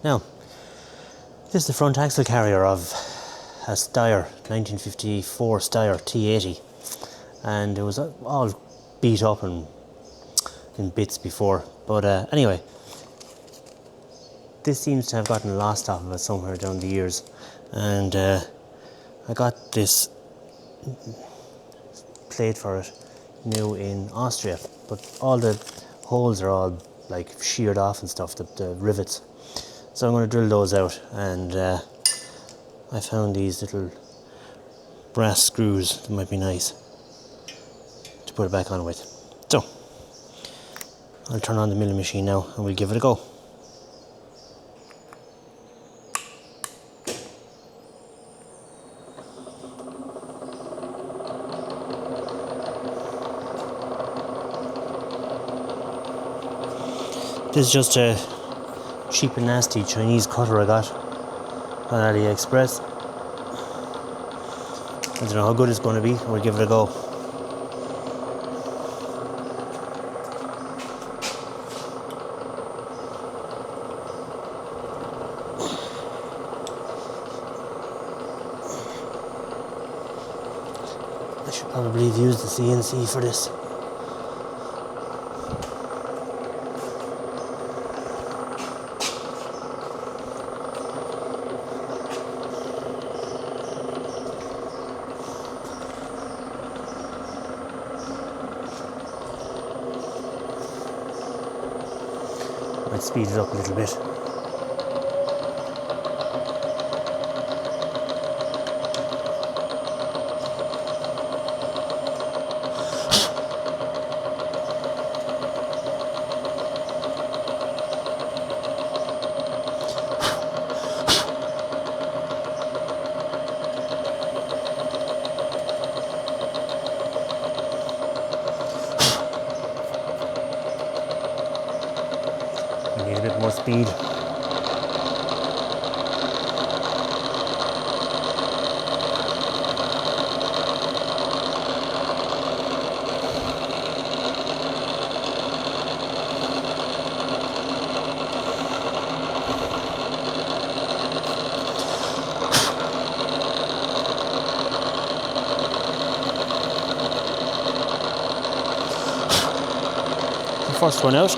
Now, this is the front axle carrier of a Steyr 1954 Steyr T80, and it was all beat up and in bits before, but anyway, this seems to have gotten lost off of it somewhere down the years, and I got this plate for it new in Austria, but all the holes are all like sheared off and stuff, the rivets. So I'm going to drill those out, and I found these little brass screws that might be nice to put it back on with. So I'll turn on the milling machine now and we'll give it a go. This is just a cheap and nasty Chinese cutter I got on AliExpress. I don't know how good it's going to be. We'll give it a go. I should probably have used the CNC for this. Might speed it up a little bit. We need a bit more speed. The first one out.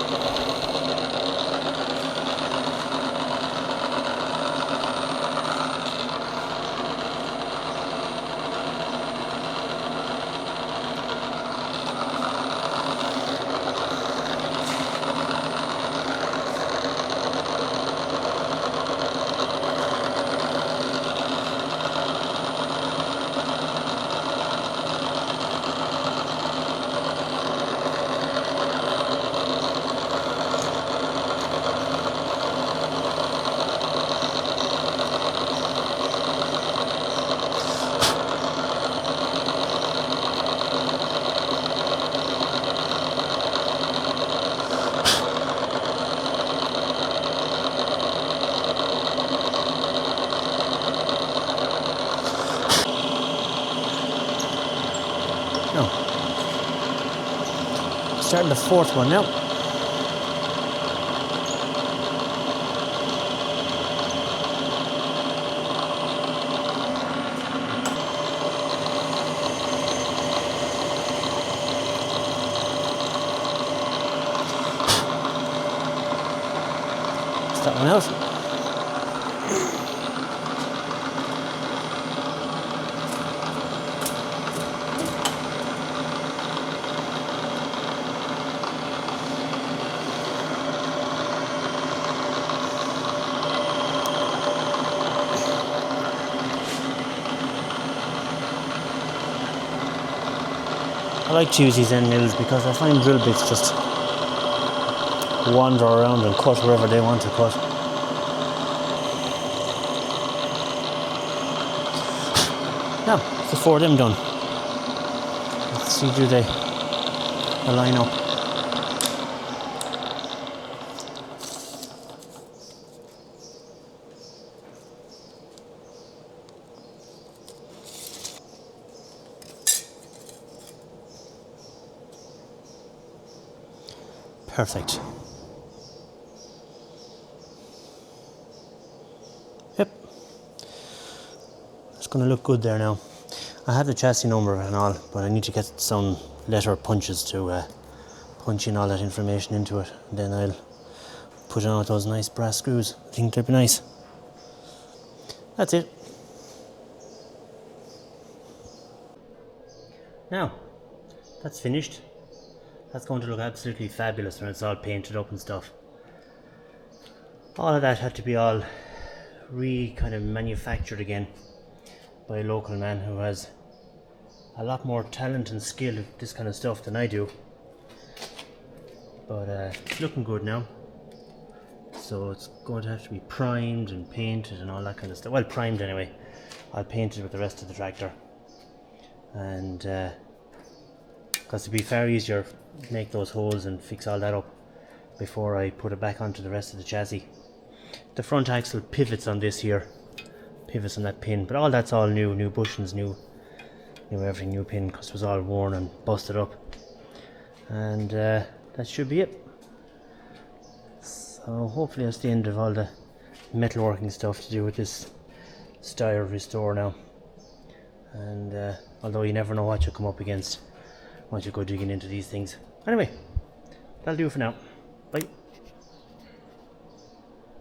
Starting the fourth one now. Is that one out? I like to use these end mills because I find drill bits just wander around and cut wherever they want to cut. Now, it's the 4 of them done. Let's see, do they line up? Perfect. it's going to look good there now. I have the chassis number and all, but I need to get some letter punches to punch in all that information into it. And then I'll put it on with those nice brass screws. I think they'll be nice. That's it. Now, that's finished. That's going to look absolutely fabulous when it's all painted up and stuff. All of that had to be all kind of manufactured again by a local man who has a lot more talent and skill with this kind of stuff than I do. But it's looking good now. So it's going to have to be primed and painted and all that kind of stuff. Well, primed anyway. I'll paint it with the rest of the tractor. And because it'd be far easier to make those holes and fix all that up before I put it back onto the rest of the chassis. The front axle pivots on this here, pivots on that pin, but all that's all new bushings, new everything, new pin, because it was all worn and busted up. And that should be it. So hopefully that's the end of all the metalworking stuff to do with this Steyr Restore now. And although you never know what you come up against once you go digging into these things. Anyway, that'll do for now. Bye.